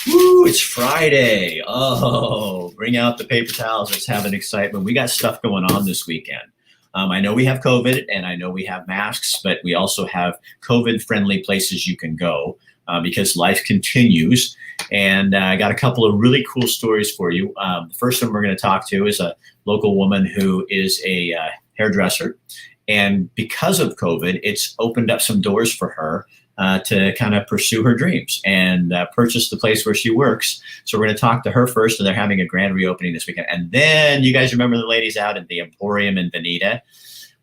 Woo, it's Friday. Oh, bring out the paper towels. Let's have an excitement. We got stuff going on this weekend. I know we have COVID and I know we have masks, but we also have COVID-friendly places you can go because life continues. And I got a couple of really cool stories for you. The first one we're going to talk to is a local woman who is a hairdresser. And because of COVID, it's opened up some doors for her to kind of pursue her dreams and purchase the place where she works. So we're going to talk to her first, and they're having a grand reopening this weekend. And then you guys remember the ladies out at the Emporium in Bonita?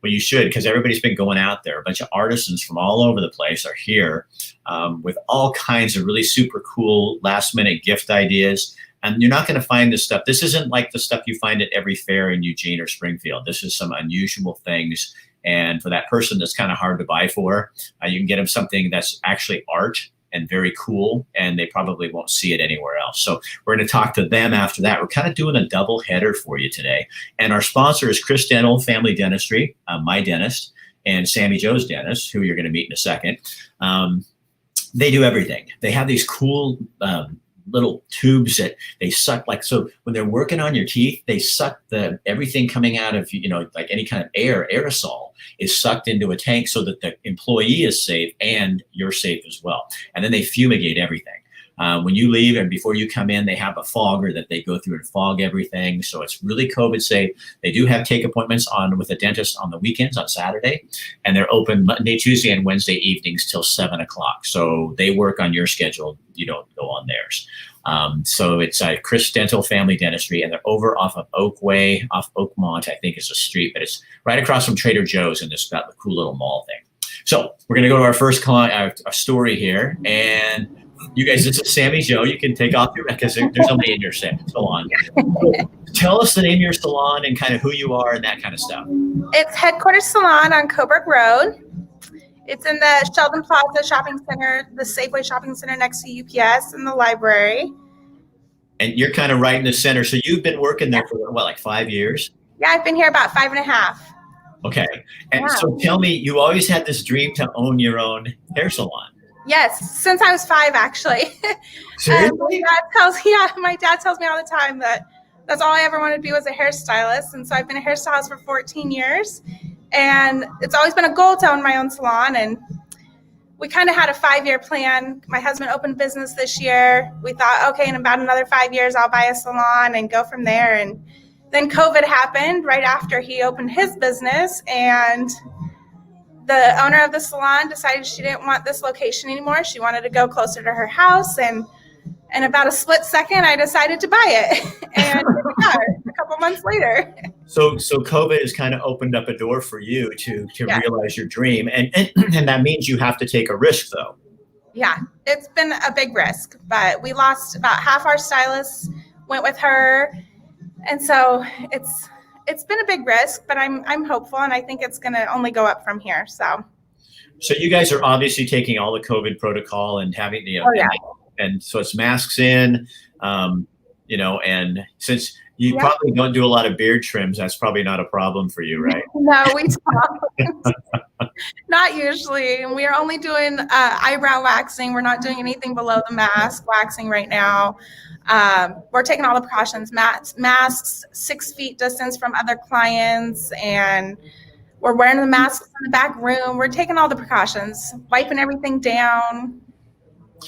Well, you should, because everybody's been going out there. A bunch of artisans from all over the place are here with all kinds of really super cool last-minute gift ideas. And you're not going to find this stuff. This isn't like the stuff you find at every fair in Eugene or Springfield. This is some unusual things. And for that person that's kind of hard to buy for, you can get them something that's actually art and very cool, and they probably won't see it anywhere else. So we're going to talk to them after that. We're kind of doing a double header for you today. And our sponsor is CrisDental Family Dentistry, my dentist, and Sammy Joe's dentist, who you're going to meet in a second. They do everything. They have these cool little tubes that they suck, like, so when they're working on your teeth, they suck everything coming out of, like any kind of aerosol is sucked into a tank so that the employee is safe and you're safe as well. And then they fumigate everything. When you leave and before you come in, they have a fogger that they go through and fog everything. So it's really COVID safe. They do have take appointments with a dentist on the weekends on Saturday, and they're open Monday, Tuesday, and Wednesday evenings till 7 o'clock. So they work on your schedule. You don't go on theirs. So it's CrisDental Family Dentistry, and they're over off of Oakway, off Oakmont, I think is a street, but it's right across from Trader Joe's, and it's got the cool little mall thing. So we're going to go to our first client, our story here, and you guys, this is Sammy Joe. You can take off your, because there's somebody in your salon. Tell us the name of your salon and kind of who you are and that kind of stuff. It's Headquarters Salon on Coburg Road. It's in the Sheldon Plaza Shopping Center, the Safeway Shopping Center next to UPS and the library. And you're kind of right in the center. So you've been working there for what, like 5 years? Yeah, I've been here about 5.5. Okay. And so tell me, you always had this dream to own your own hair salon. Yes, since I was 5, actually. Seriously? My dad tells me all the time that that's all I ever wanted to be was a hairstylist. And so I've been a hairstylist for 14 years. And it's always been a goal to own my own salon. And we kind of had a 5-year plan. My husband opened business this year. We thought, okay, in about another 5 years, I'll buy a salon and go from there. And then COVID happened right after he opened his business. And the owner of the salon decided she didn't want this location anymore. She wanted to go closer to her house. And in about a split second, I decided to buy it. And a couple months later. So COVID has kind of opened up a door for you to realize your dream. And that means you have to take a risk, though. Yeah, it's been a big risk. But we lost about half our stylists, went with her. And so it's been a big risk, but I'm hopeful, and I think it's going to only go up from here. So you guys are obviously taking all the COVID protocol and having the and so it's masks in, and since you probably don't do a lot of beard trims, that's probably not a problem for you, right? No, we don't. Not usually. And we are only doing eyebrow waxing. We're not doing anything below the mask waxing right now. We're taking all the precautions, masks, 6 feet distance from other clients, and we're wearing the masks in the back room. We're taking all the precautions, wiping everything down.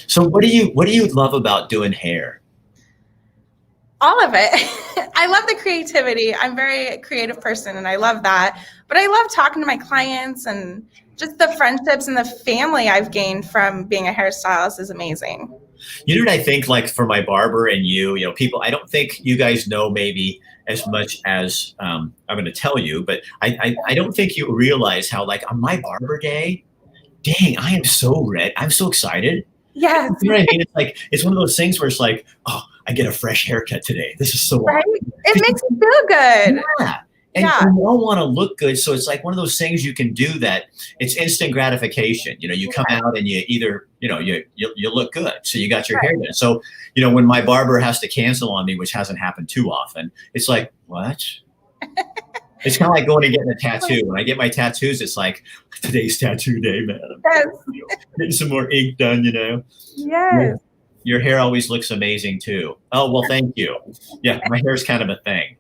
So what do you love about doing hair? All of it. I love the creativity. I'm a very creative person, and I love that. But I love talking to my clients, and just the friendships and the family I've gained from being a hairstylist is amazing. You know what I think, like for my barber and people, I don't think you guys know maybe as much as I'm going to tell you, but I don't think you realize how, like, on my barber day, dang, I am so red. I'm so excited. Yes. You know what I mean? It's like, it's one of those things where it's like, oh, I get a fresh haircut today. This is so right. It makes you feel good. Yeah. And you all want to look good. So it's like one of those things you can do that it's instant gratification. You come out and you either, you look good. So you got your hair done. So, when my barber has to cancel on me, which hasn't happened too often, it's like, what? It's kind of like going and getting a tattoo. When I get my tattoos, it's like, today's tattoo day, man. I'm getting some more ink done, Yes. Your hair always looks amazing too. Oh, well, thank you. Yeah, my hair's kind of a thing.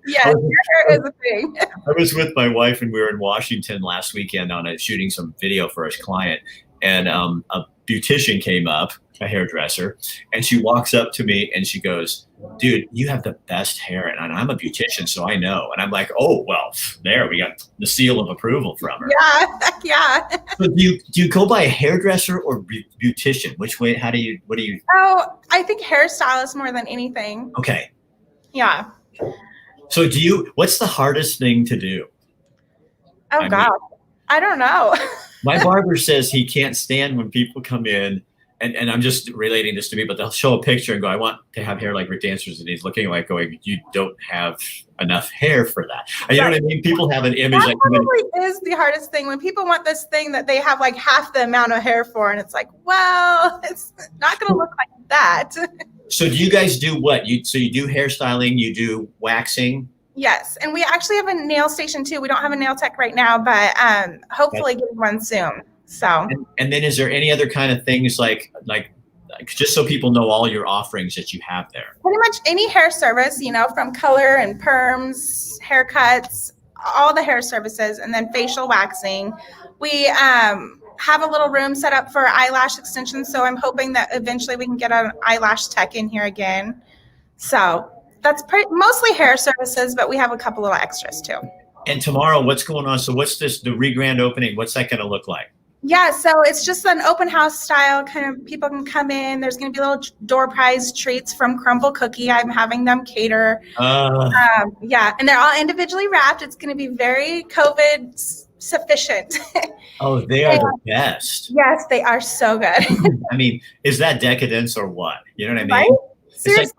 Yes, your hair is a thing. I was with my wife and we were in Washington last weekend on shooting some video for a client, and a beautician came up, a hairdresser, and she walks up to me and she goes, "Dude, you have the best hair," and I'm a beautician, so I know. And I'm like, "Oh, well, there we got the seal of approval from her." Yeah, yeah. So do you go by a hairdresser or beautician? Which way? What do you? Oh, I think hairstylist more than anything. Okay. Yeah. So what's the hardest thing to do? Oh God, I don't know. My barber says he can't stand when people come in, and I'm just relating this to me, but they'll show a picture and go, "I want to have hair like Rick Dancer's," and he's looking like going, "You don't have enough hair for that." And you know what I mean? People have an image that probably is the hardest thing when people want this thing that they have like half the amount of hair for, and it's like, well, it's not going to look like that. So do you guys do what? You do hairstyling, you do waxing? Yes, and we actually have a nail station too. We don't have a nail tech right now, but hopefully getting one soon. So. And then is there any other kind of things like just so people know all your offerings that you have there? Pretty much any hair service, from color and perms, haircuts, all the hair services, and then facial waxing. We have a little room set up for eyelash extensions, so I'm hoping that eventually we can get an eyelash tech in here again. So that's mostly hair services, but we have a couple little extras too. And tomorrow, what's going on? So what's the re-grand opening? What's that going to look like? Yeah, so it's just an open house style, kind of people can come in. There's going to be little door prize treats from Crumble Cookie. I'm having them cater. Yeah, and they're all individually wrapped. It's going to be very COVID sufficient. Oh, they are the best. Yes, they are so good. I mean, is that decadence or what? You know what I mean? Right? Seriously.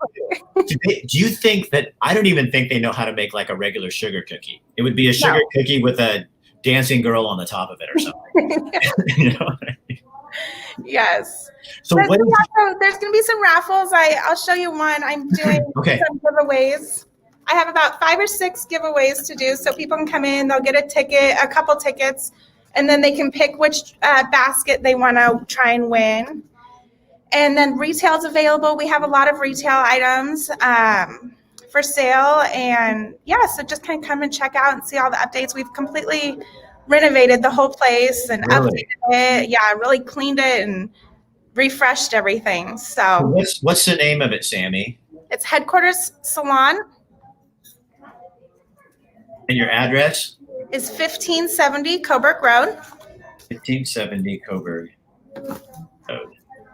Like, do you think that, I don't even think they know how to make like a regular sugar cookie. It would be a sugar cookie with a dancing girl on the top of it or something. You know what I mean? Yes. So there's going to be some raffles. I'll show you one. I'm doing some giveaways. I have about 5 or 6 giveaways to do, so people can come in, they'll get a couple tickets, and then they can pick which basket they want to try and win. And then retail's available. We have a lot of retail items for sale, and so just kind of come and check out and see all the updates. We've completely renovated the whole place and updated it. Yeah, really cleaned it and refreshed everything. So what's the name of it, Sammy? It's Headquarters Salon. And your address? Is 1570 Coburg Road. 1570 Coburg Road.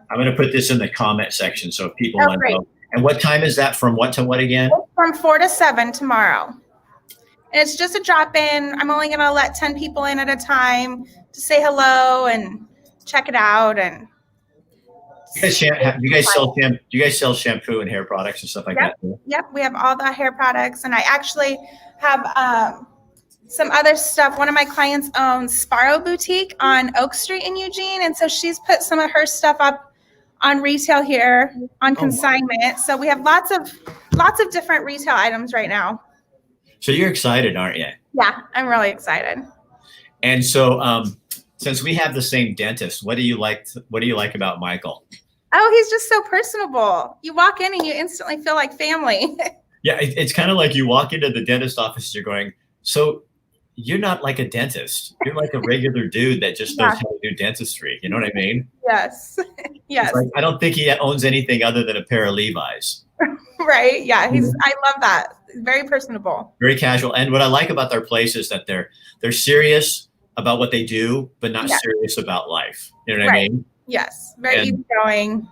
I'm going to put this in the comment section so if people want to know. And what time is that, from what to what again? From 4 to 7 tomorrow. And it's just a drop-in. I'm only going to let 10 people in at a time to say hello and check it out. And do you guys sell shampoo and hair products and stuff like that too? Yep, we have all the hair products, and I actually have some other stuff. One of my clients owns Sparrow Boutique on Oak Street in Eugene, and so she's put some of her stuff up on retail here on consignment. Wow. So we have lots of different retail items right now. So you're excited, aren't you? Yeah, I'm really excited. And so since we have the same dentist, what do you like about Michael? Oh, he's just so personable. You walk in and you instantly feel like family. Yeah, it's kind of like you walk into the dentist office, you're going, so you're not like a dentist. You're like a regular dude that just knows how to do dentistry. You know what I mean? Yes. Yes. Like, I don't think he owns anything other than a pair of Levi's. Right. Yeah. I love that. Very personable. Very casual. And what I like about their place is that they're serious about what they do, but not serious about life. You know what I mean? Yes. Very easygoing.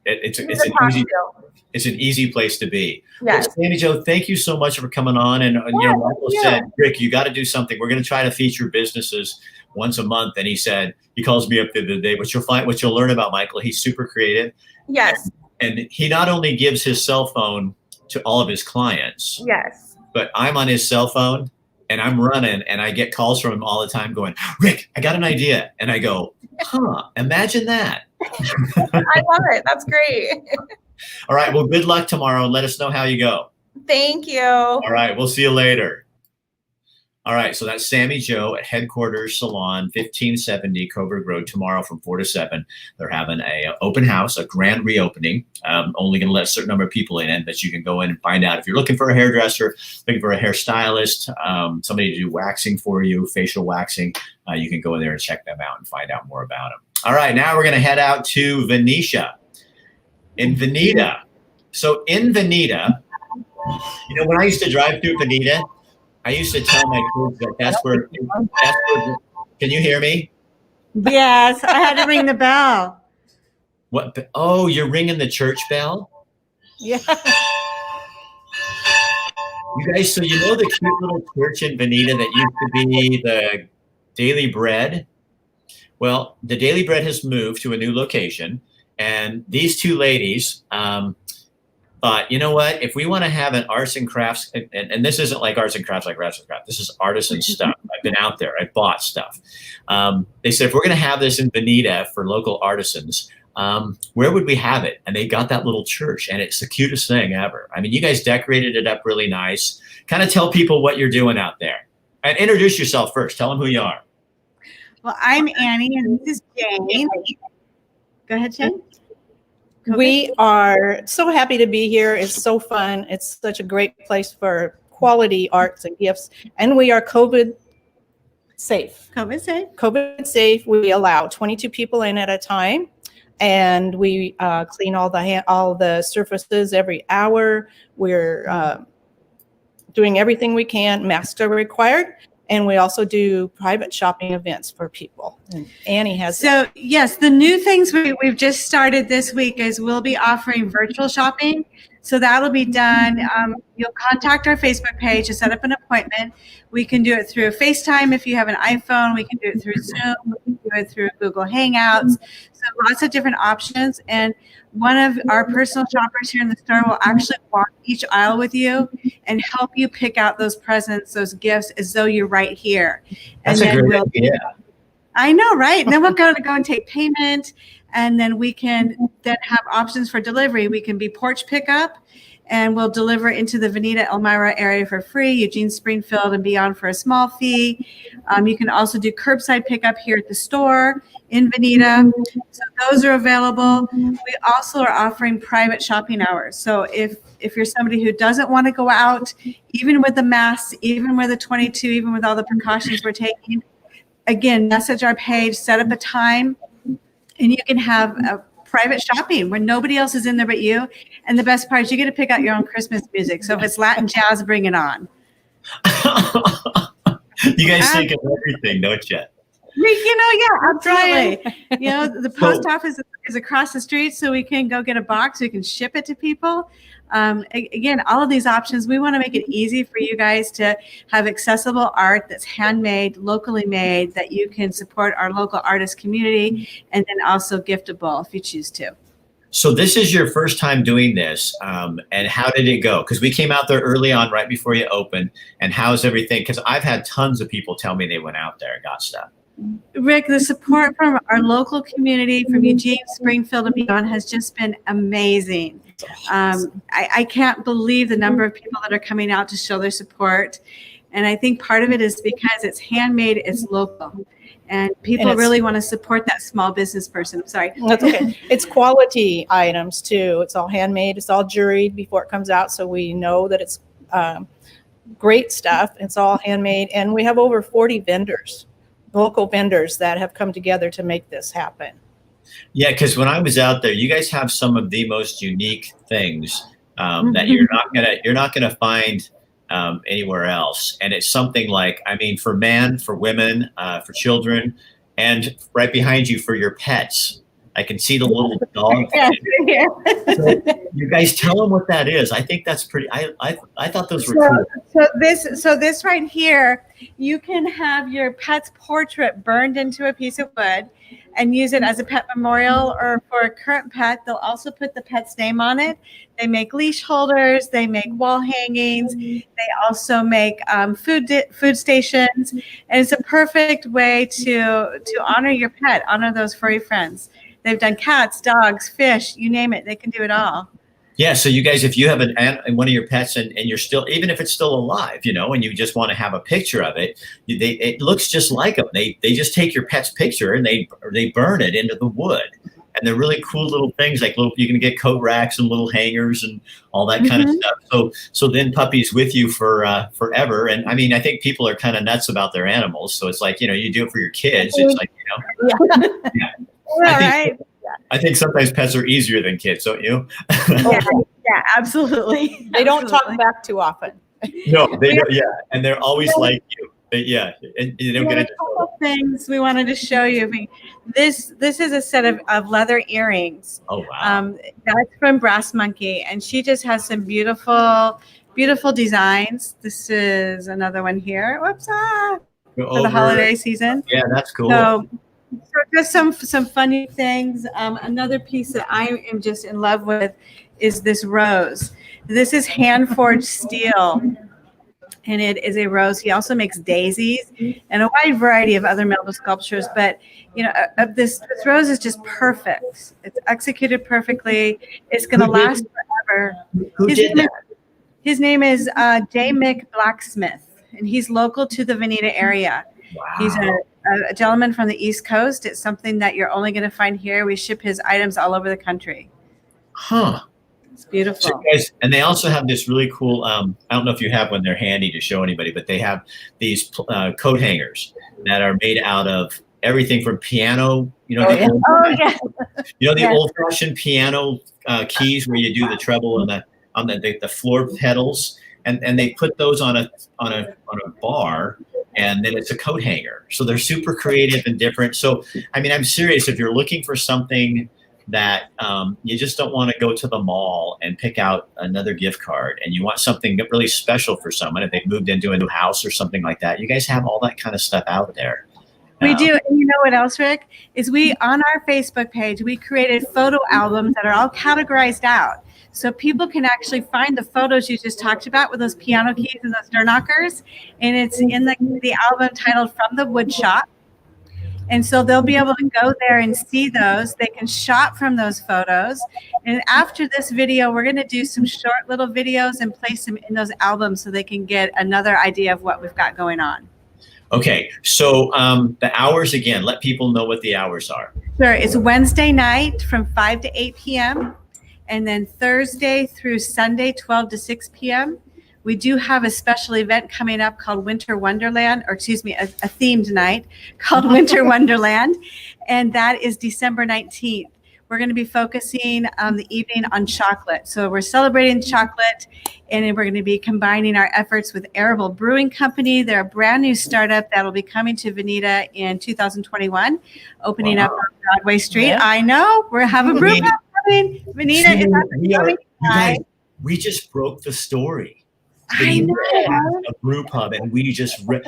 It's an easy place to be. Yes. Well, Sammy Jo, thank you so much for coming on. And Michael said, Rick, you got to do something. We're going to try to feature businesses once a month. And he calls me up the other day. What you'll learn about Michael, he's super creative. Yes. And he not only gives his cell phone to all of his clients. Yes. But I'm on his cell phone and I'm running and I get calls from him all the time going, Rick, I got an idea. And I go, imagine that. I love it. That's great. All right. Well, good luck tomorrow. Let us know how you go. Thank you. All right. We'll see you later. All right, so that's Sammy Joe at Headquarters Salon, 1570 Coburg Road, tomorrow from 4 to 7. They're having a open house, a grand reopening. Only going to let a certain number of people in, but you can go in and find out if you're looking for a hairdresser, looking for a hairstylist, somebody to do waxing for you, facial waxing. You can go in there and check them out and find out more about them. All right, now we're going to head out to Venetia. In Veneta. So in Veneta, when I used to drive through Veneta, I used to tell my kids that that's where, can you hear me? Yes, I had to ring the bell. What? Oh, you're ringing the church bell? Yeah. You guys, so you know the cute little church in Veneta that used to be the Daily Bread? Well, the Daily Bread has moved to a new location, and these two ladies thought, you know what, if we want to have an arts and crafts, and this isn't like arts and crafts like arts and crafts, this is artisan stuff. I've been out there, I bought stuff. They said, if we're going to have this in Veneta for local artisans, where would we have it? And they got that little church, and it's the cutest thing ever. I mean, you guys decorated it up really nice. Kind of tell people what you're doing out there. And introduce yourself first. Tell them who you are. Well, I'm Annie, and this is Jane. Go ahead, Jane. We are so happy to be here. It's so fun. It's such a great place for quality arts and gifts. And we are COVID safe. COVID safe. COVID safe. We allow 22 people in at a time. And we clean all the surfaces every hour. We're doing everything we can. Masks are required. And we also do private shopping events for people. And Annie has. So yes, the new things we've just started this week is we'll be offering virtual shopping. So that'll be done. You'll contact our Facebook page to set up an appointment. We can do it through FaceTime if you have an iPhone. We can do it through Zoom. We can do it through Google Hangouts. So lots of different options. And one of our personal shoppers here in the store will actually walk each aisle with you and help you pick out those presents, those gifts, as though you're right here. That's a great idea. I know, right? And then we're going to go and take payment, and then we can then have options for delivery. We can be porch pickup, and we'll deliver into the Veneta Elmira area for free, Eugene, Springfield, and beyond for a small fee. You can also do curbside pickup here at the store in Veneta. So those are available. We also are offering private shopping hours. So if you're somebody who doesn't want to go out, even with the masks, even with the 22, even with all the precautions we're taking, again, message our page, set up a time, and you can have a private shopping where nobody else is in there but you. And the best part is you get to pick out your own Christmas music. So if it's Latin jazz, bring it on. You guys think of everything, don't you? Yeah, absolutely. The post office is across the street, so we can go get a box. We can ship it to people. Again, all of these options, we want to make it easy for you guys to have accessible art that's handmade, locally made, that you can support our local artist community, and then also giftable if you choose to. So this is your first time doing this, and how did it go? Because we came out there early on, right before you opened, and how's everything? Because I've had tons of people tell me they went out there and got stuff. Rick, the support from our local community, from Eugene, Springfield, and beyond has just been amazing. I can't believe the number of people that are coming out to show their support. And I think part of it is because it's handmade, it's local. And people really want to support that small business person. I'm sorry. That's okay. It's quality items too. It's all handmade. It's all juried before it comes out. So we know that it's great stuff. It's all handmade. And we have over 40 vendors, local vendors that have come together to make this happen. Yeah, because when I was out there, you guys have some of the most unique things that you're not gonna find anywhere else. And it's something like, I mean, for men, for women, for children, and right behind you for your pets. I can see the little dog. So you guys tell them what that is. I think that's pretty. I thought those were cool. So this right here, you can have your pet's portrait burned into a piece of wood and use it as a pet memorial, or for a current pet, they'll also put the pet's name on it. They make leash holders, they make wall hangings, they also make food stations, and it's a perfect way to honor your pet, honor those furry friends. They've done cats, dogs, fish, you name it, they can do it all. Yeah, so you guys, if you have one of your pets and you're still, even if it's still alive, and you just want to have a picture of it, it looks just like them. They just take your pet's picture and they burn it into the wood. And they're really cool little things, like you can get coat racks and little hangers and all that kind of stuff. So then puppy's with you for forever. And I mean, I think people are kind of nuts about their animals. So it's like, you do it for your kids. It's like, Yeah. I think sometimes pets are easier than kids, don't you? Yeah, absolutely. They don't talk back too often. No, they don't. Yeah, and they're always like you. Yeah, and you don't get a couple of things we wanted to show you. This is a set of leather earrings. Oh wow! That's from Brass Monkey, and she just has some beautiful designs. This is another one here. Whoops! For the holiday season. Yeah, that's cool. So just some funny things. Another piece that I am just in love with is this rose. This is hand forged steel, and it is a rose. He also makes daisies and a wide variety of other metal sculptures. But this rose is just perfect. It's executed perfectly. It's going to last forever. Who did that? His name is J. Mick Blacksmith, and he's local to the Veneta area. Wow. He's a gentleman from the East Coast. It's something that you're only going to find here. We ship his items all over the country. Huh. It's beautiful. So guys, and they also have this really cool, I don't know if you have one, they're handy to show anybody, but they have these coat hangers that are made out of everything from piano, the old-fashioned piano keys where you do the treble and on the floor pedals, and they put those on a bar, and then it's a coat hanger. So they're super creative and different. So I mean, I'm serious. If you're looking for something that you just don't want to go to the mall and pick out another gift card, and you want something really special for someone if they've moved into a new house or something like that, you guys have all that kind of stuff out there. We do. And you know what else, Rick? Is on our Facebook page, we created photo albums that are all categorized out. So people can actually find the photos you just talked about with those piano keys and those door knockers. And it's in the album titled From the Wood Shop. And so they'll be able to go there and see those. They can shop from those photos. And after this video, we're going to do some short little videos and place them in those albums so they can get another idea of what we've got going on. Okay, so the hours again, let people know what the hours are. Sure, it's Wednesday night from 5 to 8 p.m. and then Thursday through Sunday, 12 to 6 p.m. We do have a special event coming up called Winter Wonderland, or excuse me, a themed night called Winter Wonderland, and that is December 19th. We're going to be focusing the evening on chocolate. So we're celebrating chocolate, and then we're going to be combining our efforts with Arable Brewing Company. They're a brand new startup that will be coming to Veneta in 2021, opening up on Broadway Street. Yeah. I know. We're having a brew pub coming. Veneta is coming. We just broke the story. I know. A brew pub, and we just right.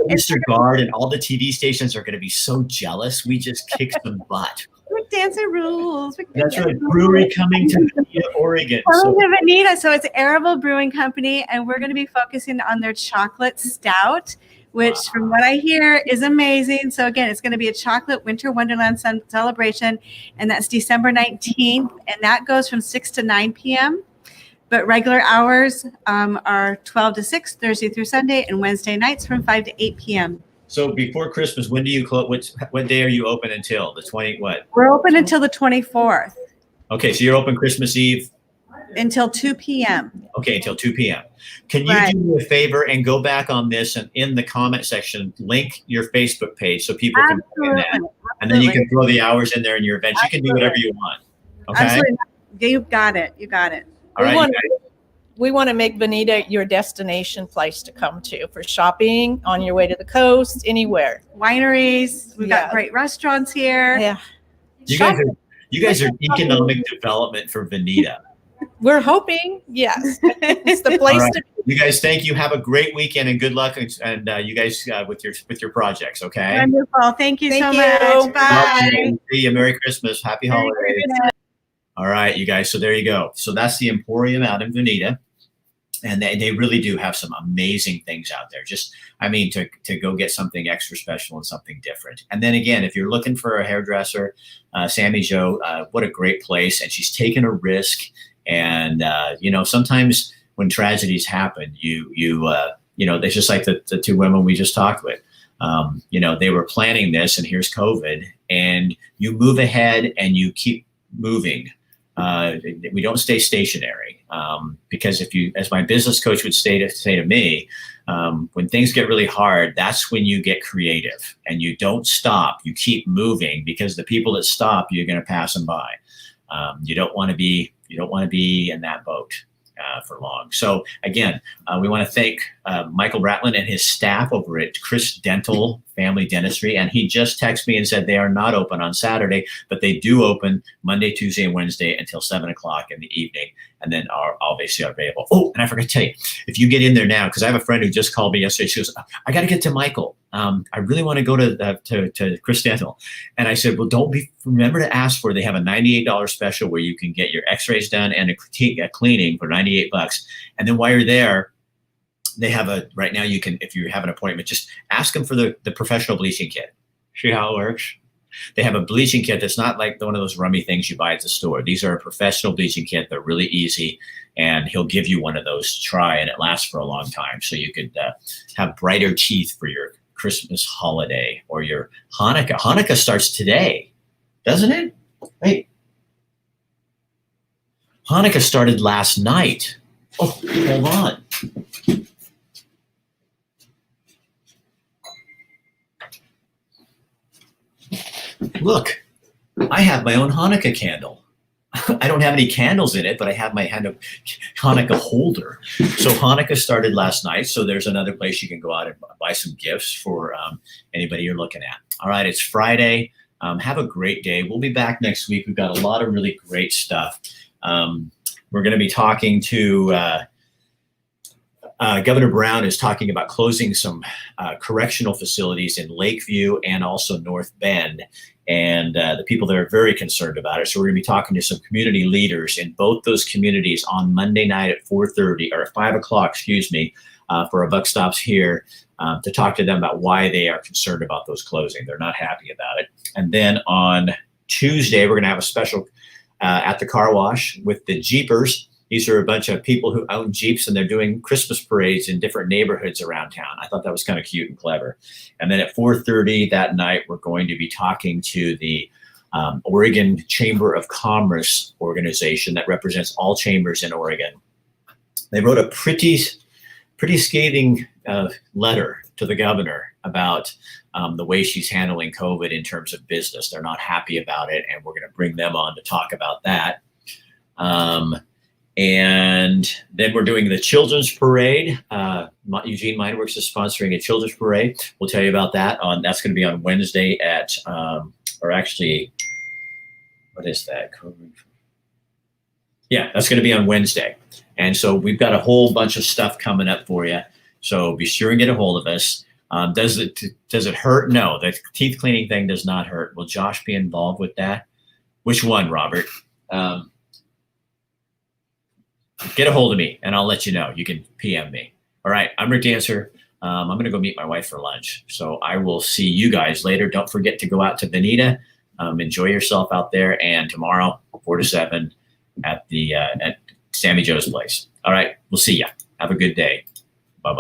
Mr. Guard and all the TV stations are going to be so jealous. We just kicked some butt. We're dancing rules. That's right. Brewery coming to Veneta, Oregon. Coming to Veneta. So it's Arable Brewing Company, and we're going to be focusing on their chocolate stout, which from what I hear is amazing. So again, it's going to be a chocolate Winter Wonderland celebration, and that's December 19th, and that goes from 6 to 9 p.m. But regular hours are 12 to 6, Thursday through Sunday, and Wednesday nights from 5 to 8 p.m. So before Christmas, when do you close? What day are you open until? The 20 what? We're open until the 24th. Okay, so you're open Christmas Eve? Until 2 p.m. Okay, until 2 p.m. Can you do me a favor and go back on this and in the comment section, link your Facebook page so people can find that. And then you can throw the hours in there in your events. You can do whatever you want. Okay? Absolutely. You got it. You got it. All right, we want to make Veneta your destination place to come to for shopping, on your way to the coast, anywhere. Wineries. We've got great restaurants here. Yeah. You guys are economic development for Veneta. We're hoping, yes. It's the place to be. You guys, thank you. Have a great weekend and good luck, and you guys with your projects. Okay. Wonderful. Thank you so much. Bye. See you. Merry Christmas. Happy holidays. All right, you guys. So there you go. So that's the Emporium out in Veneta. And they really do have some amazing things out there. Just, I mean, to go get something extra special and something different. And then again, if you're looking for a hairdresser, Sammy Jo, what a great place. And she's taken a risk And sometimes when tragedies happen, it's just like the two women we just talked with. They were planning this, and here's COVID, and you move ahead and you keep moving. We don't stay stationary, because as my business coach would say to me, when things get really hard, that's when you get creative and you don't stop. You keep moving, because the people that stop, you're going to pass them by. You don't want to be in that boat for long. So again, we want to thank Michael Bratlin and his staff over at CrisDental Family Dentistry. And he just texted me and said they are not open on Saturday, but they do open Monday, Tuesday, and Wednesday until 7 o'clock in the evening. And then are obviously available. Oh, and I forgot to tell you, if you get in there now, because I have a friend who just called me yesterday. She goes, I got to get to Michael. I really want to go to CrisDental. And I said, well, remember to ask for, they have a $98 special where you can get your x-rays done and a cleaning for $98. And then while you're there, they have right now you can, if you have an appointment, just ask them for the professional bleaching kit. See how it works? They have a bleaching kit that's not like one of those rummy things you buy at the store. These are a professional bleaching kit. They're really easy, and he'll give you one of those to try, and it lasts for a long time. So you could have brighter teeth for your Christmas holiday or your Hanukkah. Hanukkah starts today, doesn't it? Wait. Hanukkah started last night. Oh, hold on. Look, I have my own Hanukkah candle. I don't have any candles in it, but I have my Hanukkah holder. So Hanukkah started last night. So there's another place you can go out and buy some gifts for anybody you're looking at. All right, it's Friday. Have a great day. We'll be back next week. We've got a lot of really great stuff. We're going to be talking to Governor Brown is talking about closing some correctional facilities in Lakeview and also North Bend. And the people there are very concerned about it. So we're going to be talking to some community leaders in both those communities on Monday night at 4:30 or 5 o'clock, for a Buck Stops here to talk to them about why they are concerned about those closing. They're not happy about it. And then on Tuesday, we're going to have a special at the car wash with the Jeepers. These are a bunch of people who own Jeeps, and they're doing Christmas parades in different neighborhoods around town. I thought that was kind of cute and clever. And then at 4:30 that night, we're going to be talking to the Oregon Chamber of Commerce organization that represents all chambers in Oregon. They wrote a pretty scathing letter to the governor about the way she's handling COVID in terms of business. They're not happy about it, and we're going to bring them on to talk about that. And then we're doing the Children's Parade. Eugene Mineworks is sponsoring a Children's Parade. We'll tell you about that. That's going to be on Wednesday at, or actually, what is that? Yeah, that's going to be on Wednesday. And so we've got a whole bunch of stuff coming up for you. So be sure and get a hold of us. Does it hurt? No, the teeth cleaning thing does not hurt. Will Josh be involved with that? Which one, Robert? Get a hold of me and I'll let you know. You can PM me. All right. I'm Rick Dancer. I'm going to go meet my wife for lunch. So I will see you guys later. Don't forget to go out to Bonita. Enjoy yourself out there. And tomorrow, 4 to 7 at Sammy Joe's place. All right. We'll see ya. Have a good day.